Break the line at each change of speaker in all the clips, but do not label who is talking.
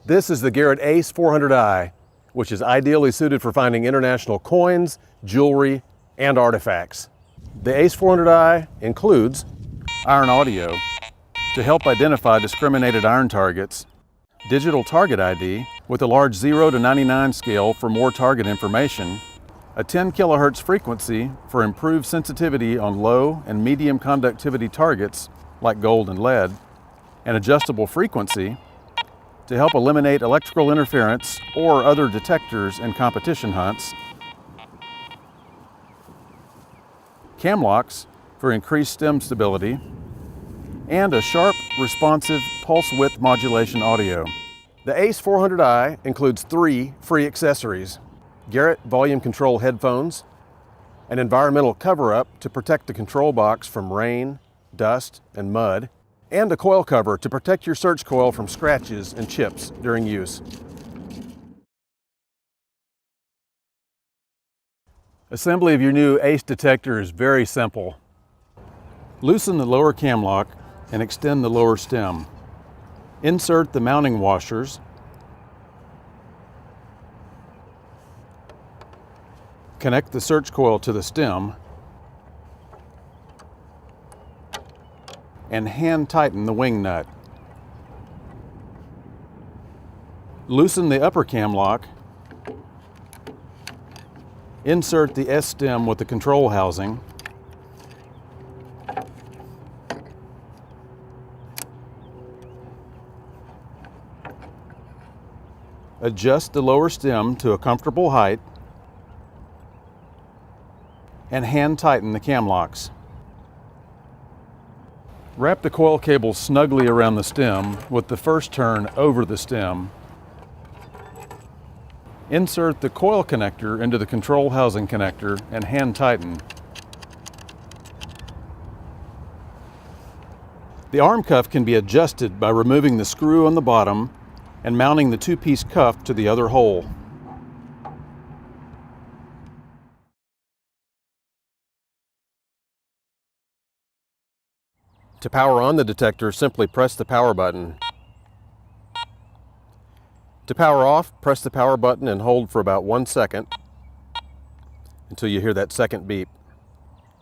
This is the Garrett ACE 400i, which is ideally suited for finding international coins, jewelry, and artifacts. The ACE 400i includes iron audio to help identify discriminated iron targets, digital target ID with a large 0 to 99 scale for more target information, a 10 kHz frequency for improved sensitivity on low and medium conductivity targets like gold and lead, an adjustable frequency to help eliminate electrical interference or other detectors in competition hunts, cam locks for increased stem stability, and a sharp, responsive pulse width modulation audio. The ACE 400i includes 3 free accessories: Garrett volume control headphones, an environmental cover-up to protect the control box from rain, dust, and mud, and a coil cover to protect your search coil from scratches and chips during use. Assembly of your new ACE detector is very simple. Loosen the lower cam lock and extend the lower stem. Insert the mounting washers. Connect the search coil to the stem and hand tighten the wing nut. Loosen the upper cam lock. Insert the S stem with the control housing. Adjust the lower stem to a comfortable height and hand tighten the cam locks. Wrap the coil cable snugly around the stem with the first turn over the stem. Insert the coil connector into the control housing connector and hand tighten. The arm cuff can be adjusted by removing the screw on the bottom and mounting the 2-piece cuff to the other hole. To power on the detector, simply press the power button. To power off, press the power button and hold for about 1 second until you hear that second beep.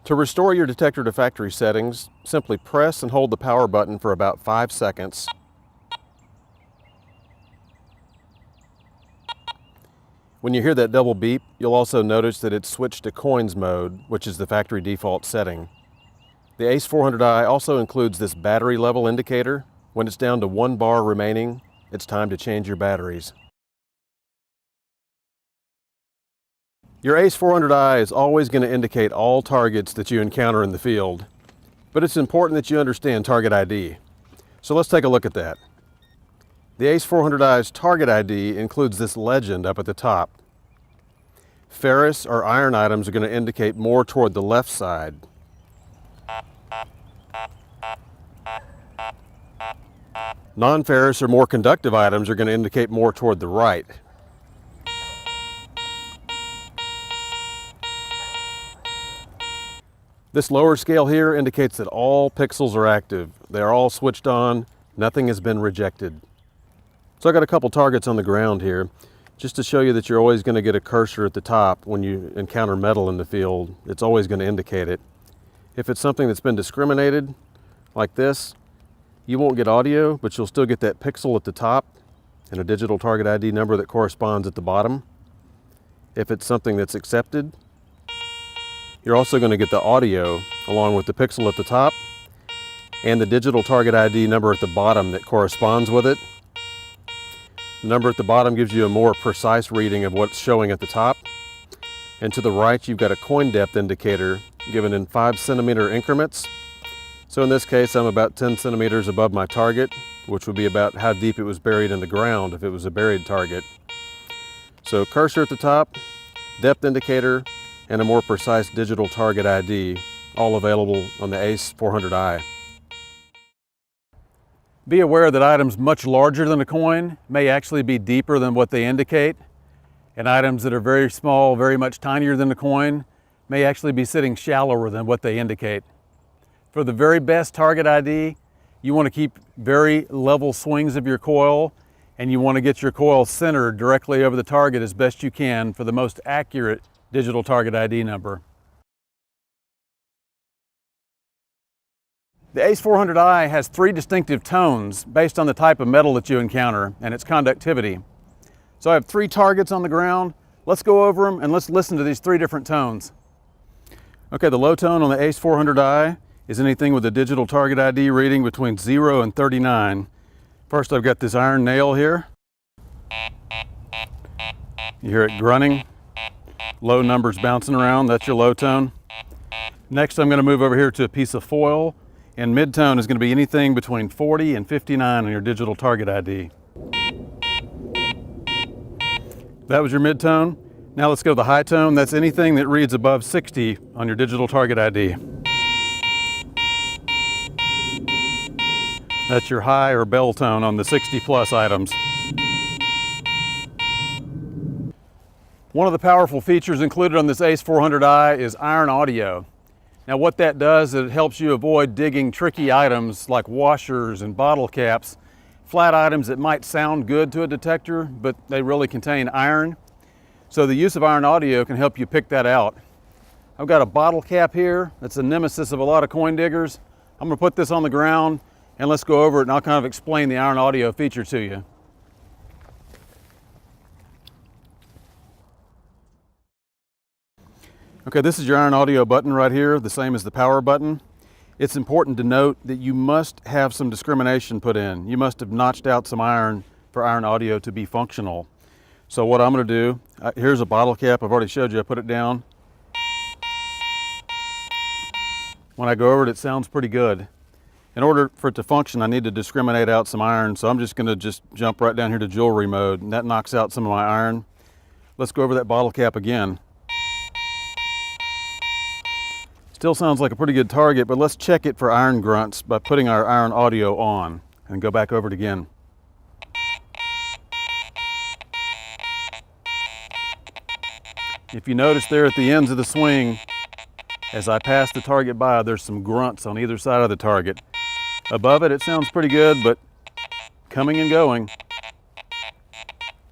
To restore your detector to factory settings, simply press and hold the power button for about 5 seconds. When you hear that double beep, you'll also notice that it's switched to coins mode, which is the factory default setting. The ACE 400i also includes this battery level indicator. When it's down to 1 bar remaining, it's time to change your batteries. Your ACE 400i is always going to indicate all targets that you encounter in the field, but it's important that you understand target ID. So let's take a look at that. The ACE 400i's target ID includes this legend up at the top. Ferrous or iron items are going to indicate more toward the left side. Non-ferrous or more conductive items are going to indicate more toward the right. This lower scale here indicates that all pixels are active. They are all switched on. Nothing has been rejected. So I got a couple targets on the ground here, just to show you that you're always going to get a cursor at the top when you encounter metal in the field. It's always going to indicate it. If it's something that's been discriminated, like this, you won't get audio, but you'll still get that pixel at the top and a digital target ID number that corresponds at the bottom. If it's something that's accepted, you're also going to get the audio along with the pixel at the top and the digital target ID number at the bottom that corresponds with it. The number at the bottom gives you a more precise reading of what's showing at the top. And to the right, you've got a coin depth indicator given in 5 centimeter increments. So in this case, I'm about 10 centimeters above my target, which would be about how deep it was buried in the ground if it was a buried target. So cursor at the top, depth indicator, and a more precise digital target ID, all available on the ACE 400i. Be aware that items much larger than a coin may actually be deeper than what they indicate, and items that are very small, very much tinier than a coin, may actually be sitting shallower than what they indicate. For the very best target ID, you want to keep very level swings of your coil and you want to get your coil centered directly over the target as best you can for the most accurate digital target ID number. The ACE 400i has 3 distinctive tones based on the type of metal that you encounter and its conductivity. So I have 3 targets on the ground. Let's go over them and let's listen to these 3 different tones. Okay, the low tone on the ACE 400i is anything with a digital target ID reading between 0 and 39. First, I've got this iron nail here. You hear it grunting, low numbers bouncing around, that's your low tone. Next, I'm going to move over here to a piece of foil, and mid-tone is going to be anything between 40 and 59 on your digital target ID. That was your mid-tone. Now let's go to the high tone. That's anything that reads above 60 on your digital target ID. That's your high or bell tone on the 60 plus items. One of the powerful features included on this ACE 400i is iron audio. Now what that does is it helps you avoid digging tricky items like washers and bottle caps, flat items that might sound good to a detector, but they really contain iron. So the use of iron audio can help you pick that out. I've got a bottle cap here that's a nemesis of a lot of coin diggers. I'm going to put this on the ground and let's go over it and I'll kind of explain the iron audio feature to you. Okay, this is your iron audio button right here, the same as the power button. It's important to note that you must have some discrimination put in. You must have notched out some iron for iron audio to be functional. So what I'm going to do, here's a bottle cap. I've already showed you. I put it down. When I go over it, it sounds pretty good. In order for it to function, I need to discriminate out some iron. So I'm just going to jump right down here to jewelry mode, and that knocks out some of my iron. Let's go over that bottle cap again. Still sounds like a pretty good target, but let's check it for iron grunts by putting our iron audio on and go back over it again. If you notice there at the ends of the swing, as I pass the target by, there's some grunts on either side of the target. Above it, it sounds pretty good, but coming and going,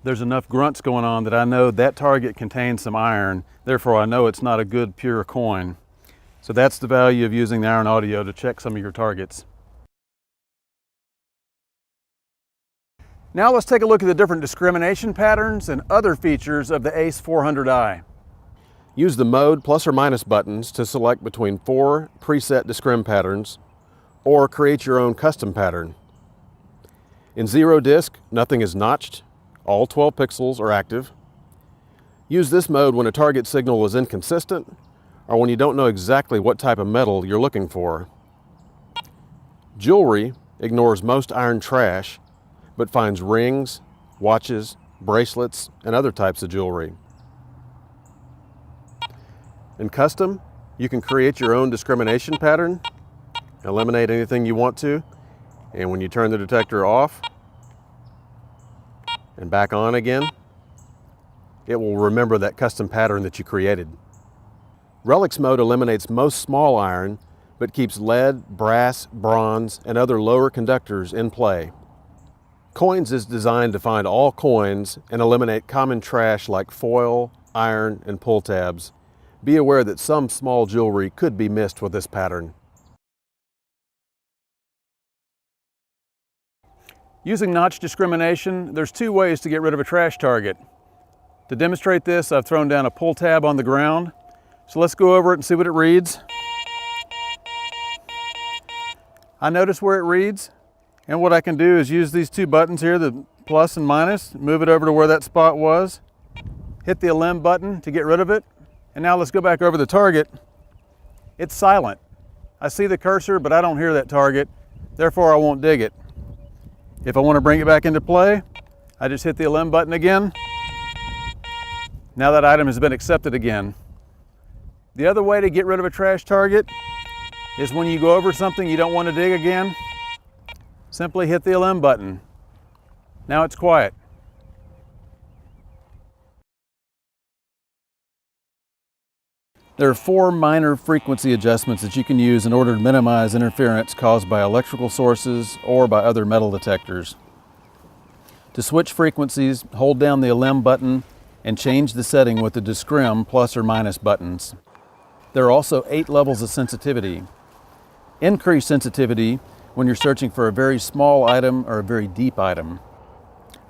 there's enough grunts going on that I know that target contains some iron. Therefore, I know it's not a good pure coin. So that's the value of using the iron audio to check some of your targets. Now let's take a look at the different discrimination patterns and other features of the ACE 400i.
Use the mode plus or minus buttons to select between 4 preset discrim patterns or create your own custom pattern. In zero disc, nothing is notched. All 12 pixels are active. Use this mode when a target signal is inconsistent or when you don't know exactly what type of metal you're looking for. Jewelry ignores most iron trash, but finds rings, watches, bracelets, and other types of jewelry. In custom, you can create your own discrimination pattern, eliminate anything you want to, and when you turn the detector off and back on again, it will remember that custom pattern that you created. Relics mode eliminates most small iron, but keeps lead, brass, bronze, and other lower conductors in play. Coins is designed to find all coins and eliminate common trash like foil, iron, and pull tabs. Be aware that some small jewelry could be missed with this pattern.
Using notch discrimination, there's 2 ways to get rid of a trash target. To demonstrate this, I've thrown down a pull tab on the ground. So let's go over it and see what it reads. I notice where it reads, and what I can do is use these 2 buttons here, the plus and minus, move it over to where that spot was, hit the elim button to get rid of it, and now let's go back over the target. It's silent. I see the cursor, but I don't hear that target, therefore I won't dig it. If I want to bring it back into play, I just hit the elim button again. Now that item has been accepted again. The other way to get rid of a trash target is when you go over something you don't want to dig again, simply hit the elim button. Now it's quiet. There are 4 minor frequency adjustments that you can use in order to minimize interference caused by electrical sources or by other metal detectors. To switch frequencies, hold down the LM button and change the setting with the discrim plus or minus buttons. There are also 8 levels of sensitivity. Increase sensitivity when you're searching for a very small item or a very deep item.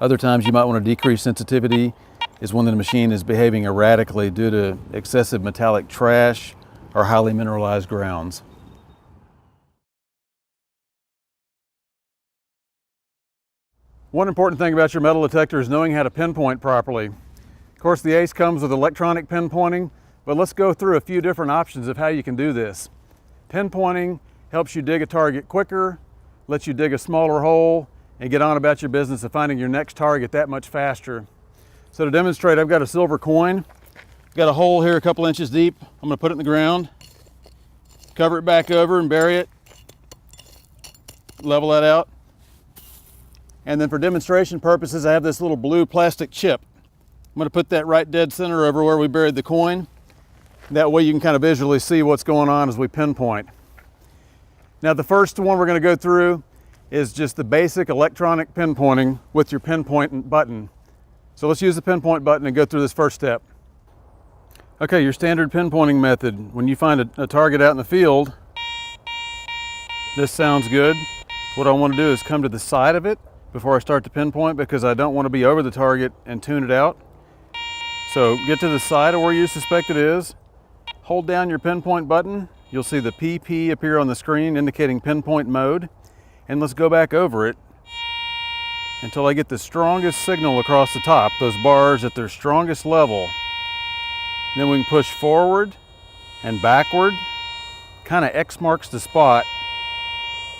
Other times you might want to decrease sensitivity is when the machine is behaving erratically due to excessive metallic trash or highly mineralized grounds. One important thing about your metal detector is knowing how to pinpoint properly. Of course, the ACE comes with electronic pinpointing, but let's go through a few different options of how you can do this. Pinpointing helps you dig a target quicker, lets you dig a smaller hole, and get on about your business of finding your next target that much faster. So to demonstrate, I've got a silver coin. Got a hole here a couple inches deep. I'm gonna put it in the ground, cover it back over and bury it, level that out. And then for demonstration purposes, I have this little blue plastic chip. I'm gonna put that right dead center over where we buried the coin. That way you can kind of visually see what's going on as we pinpoint. Now the first one we're gonna go through is just the basic electronic pinpointing with your pinpoint button. So let's use the pinpoint button and go through this first step. Okay, your standard pinpointing method. When you find a target out in the field, this sounds good. What I want to do is come to the side of it before I start to pinpoint because I don't want to be over the target and tune it out. So get to the side of where you suspect it is, hold down your pinpoint button. You'll see the PP appear on the screen indicating pinpoint mode. And let's go back over it until I get the strongest signal across the top, those bars at their strongest level. Then we can push forward and backward, kind of X marks the spot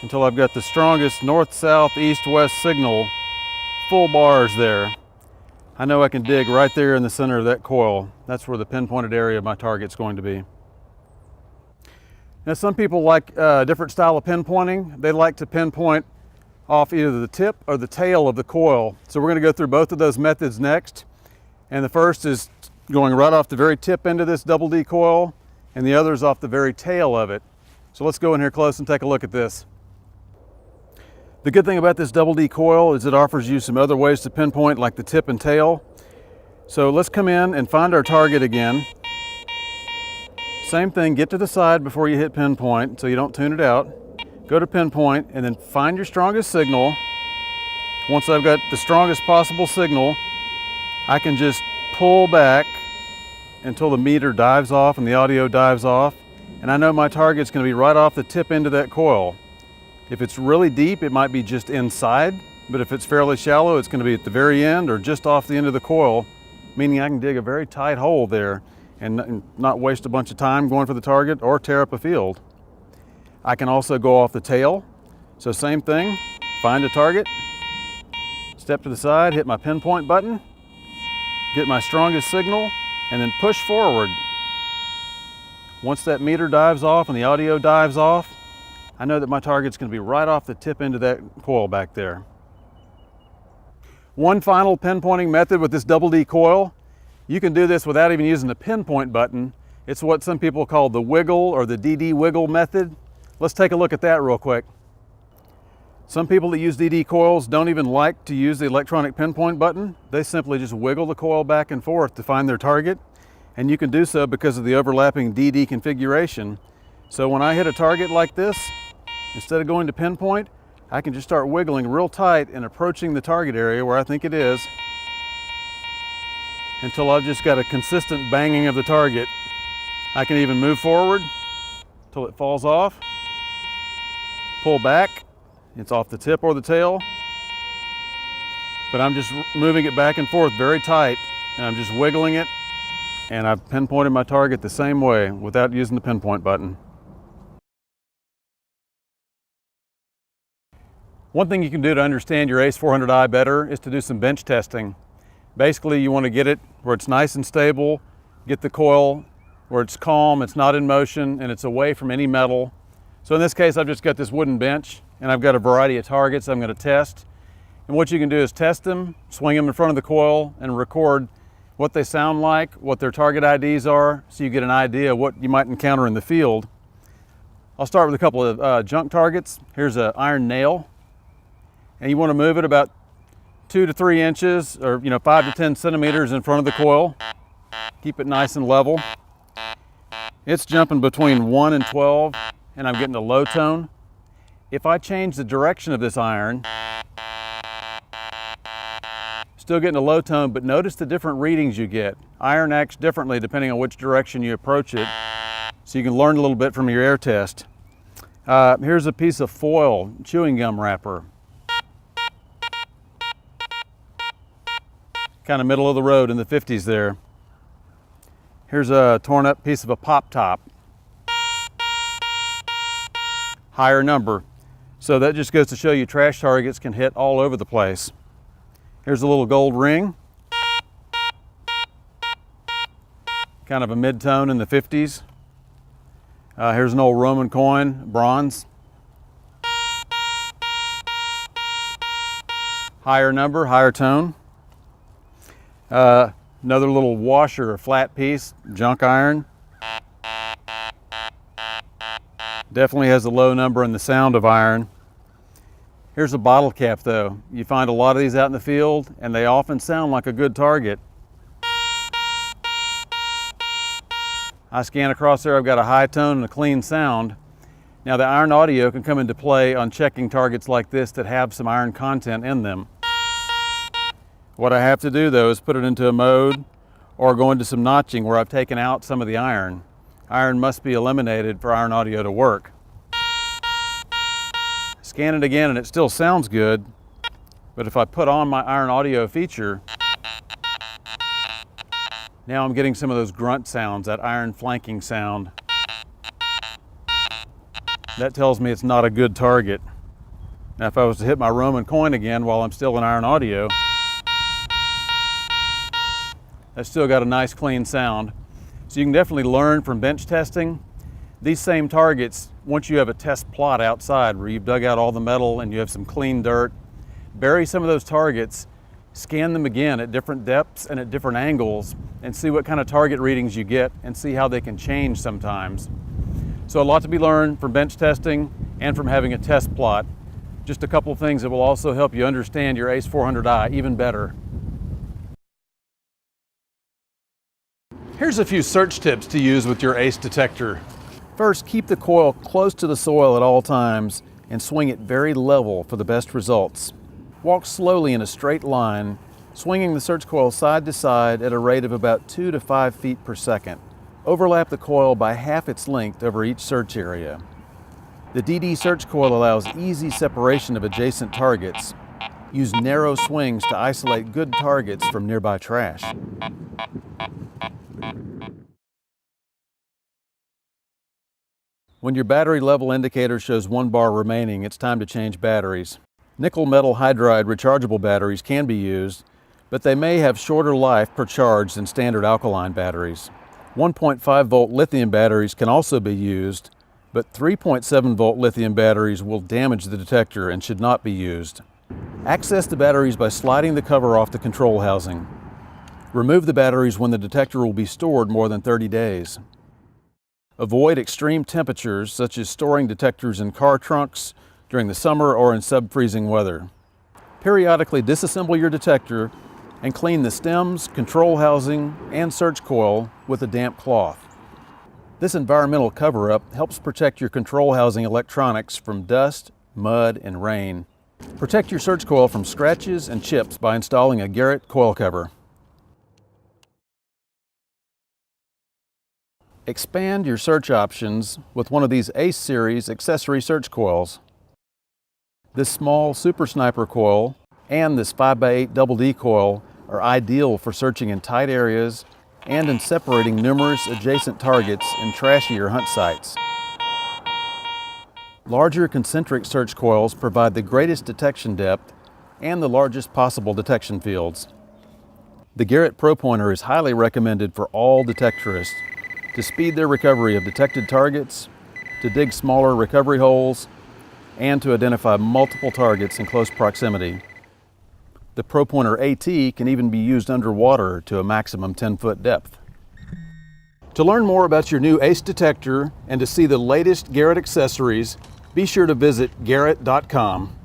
until I've got the strongest north, south, east, west signal, full bars there. I know I can dig right there in the center of that coil. That's where the pinpointed area of my target's going to be. Now some people like a different style of pinpointing. They like to pinpoint off either the tip or the tail of the coil. So we're going to go through both of those methods next. And the first is going right off the very tip end of this double D coil, and the other is off the very tail of it. So let's go in here close and take a look at this. The good thing about this double D coil is it offers you some other ways to pinpoint like the tip and tail. So let's come in and find our target again. Same thing, get to the side before you hit pinpoint so you don't tune it out. Go to pinpoint and then find your strongest signal. Once I've got the strongest possible signal, I can just pull back until the meter dives off and the audio dives off. And I know my target's going to be right off the tip end of that coil. If it's really deep, it might be just inside, but if it's fairly shallow, it's going to be at the very end or just off the end of the coil, meaning I can dig a very tight hole there and not waste a bunch of time going for the target or tear up a field. I can also go off the tail. So same thing, find a target, step to the side, hit my pinpoint button, get my strongest signal, and then push forward. Once that meter dives off and the audio dives off, I know that my target's going to be right off the tip end of that coil back there. One final pinpointing method with this double D coil. You can do this without even using the pinpoint button. It's what some people call the wiggle or the DD wiggle method. Let's take a look at that real quick. Some people that use DD coils don't even like to use the electronic pinpoint button. They simply just wiggle the coil back and forth to find their target. And you can do so because of the overlapping DD configuration. So when I hit a target like this, instead of going to pinpoint, I can just start wiggling real tight and approaching the target area where I think it is until I've just got a consistent banging of the target. I can even move forward until it falls off, pull back, it's off the tip or the tail, but I'm just moving it back and forth very tight and I'm just wiggling it, and I've pinpointed my target the same way without using the pinpoint button. One thing you can do to understand your ACE 400i better is to do some bench testing. Basically, you want to get it where it's nice and stable, get the coil where it's calm, it's not in motion, and it's away from any metal. So in this case, I've just got this wooden bench, and I've got a variety of targets I'm going to test. And what you can do is test them, swing them in front of the coil, and record what they sound like, what their target IDs are, so you get an idea of what you might encounter in the field. I'll start with a couple of junk targets. Here's an iron nail, and you want to move it about 2 to 3 inches, or 5 to 10 centimeters in front of the coil. Keep it nice and level. It's jumping between 1 and 12, and I'm getting a low tone. If I change the direction of this iron, still getting a low tone, but notice the different readings you get. Iron acts differently depending on which direction you approach it, so you can learn a little bit from your air test. Here's a piece of foil, chewing gum wrapper. Kind of middle of the road in the 50s there. Here's a torn up piece of a pop top. Higher number. So that just goes to show you trash targets can hit all over the place. Here's a little gold ring. Kind of a mid-tone in the 50s. Here's an old Roman coin, bronze. Higher number, higher tone. Another little washer or flat piece, junk iron. Definitely has a low number in the sound of iron. Here's a bottle cap though. You find a lot of these out in the field and they often sound like a good target. I scan across there, I've got a high tone and a clean sound. Now the iron audio can come into play on checking targets like this that have some iron content in them. What I have to do though is put it into a mode or go into some notching where I've taken out some of the iron. Iron must be eliminated for iron audio to work. Scan it again and it still sounds good, but if I put on my iron audio feature, now I'm getting some of those grunt sounds, that iron flanking sound. That tells me it's not a good target. Now if I was to hit my Roman coin again while I'm still in iron audio, that's still got a nice clean sound. So you can definitely learn from bench testing. These same targets, once you have a test plot outside where you've dug out all the metal and you have some clean dirt, bury some of those targets, scan them again at different depths and at different angles and see what kind of target readings you get and see how they can change sometimes. So a lot to be learned from bench testing and from having a test plot. Just a couple of things that will also help you understand your ACE 400i even better. Here's a few search tips to use with your ACE detector. First, keep the coil close to the soil at all times and swing it very level for the best results. Walk slowly in a straight line, swinging the search coil side to side at a rate of about 2 to 5 feet per second. Overlap the coil by half its length over each search area. The DD search coil allows easy separation of adjacent targets. Use narrow swings to isolate good targets from nearby trash. When your battery level indicator shows 1 bar remaining, it's time to change batteries. Nickel metal hydride rechargeable batteries can be used, but they may have shorter life per charge than standard alkaline batteries. 1.5 volt lithium batteries can also be used, but 3.7 volt lithium batteries will damage the detector and should not be used. Access the batteries by sliding the cover off the control housing. Remove the batteries when the detector will be stored more than 30 days. Avoid extreme temperatures, such as storing detectors in car trunks during the summer or in sub-freezing weather. Periodically disassemble your detector and clean the stems, control housing, and search coil with a damp cloth. This environmental cover-up helps protect your control housing electronics from dust, mud, and rain. Protect your search coil from scratches and chips by installing a Garrett coil cover. Expand your search options with one of these ACE series accessory search coils. This small Super Sniper coil and this 5x8 Double D coil are ideal for searching in tight areas and in separating numerous adjacent targets in trashier hunt sites. Larger concentric search coils provide the greatest detection depth and the largest possible detection fields. The Garrett Pro Pointer is highly recommended for all detectorists to speed their recovery of detected targets, to dig smaller recovery holes, and to identify multiple targets in close proximity. The Pro Pointer AT can even be used underwater to a maximum 10-foot depth. To learn more about your new ACE detector and to see the latest Garrett accessories, be sure to visit garrett.com.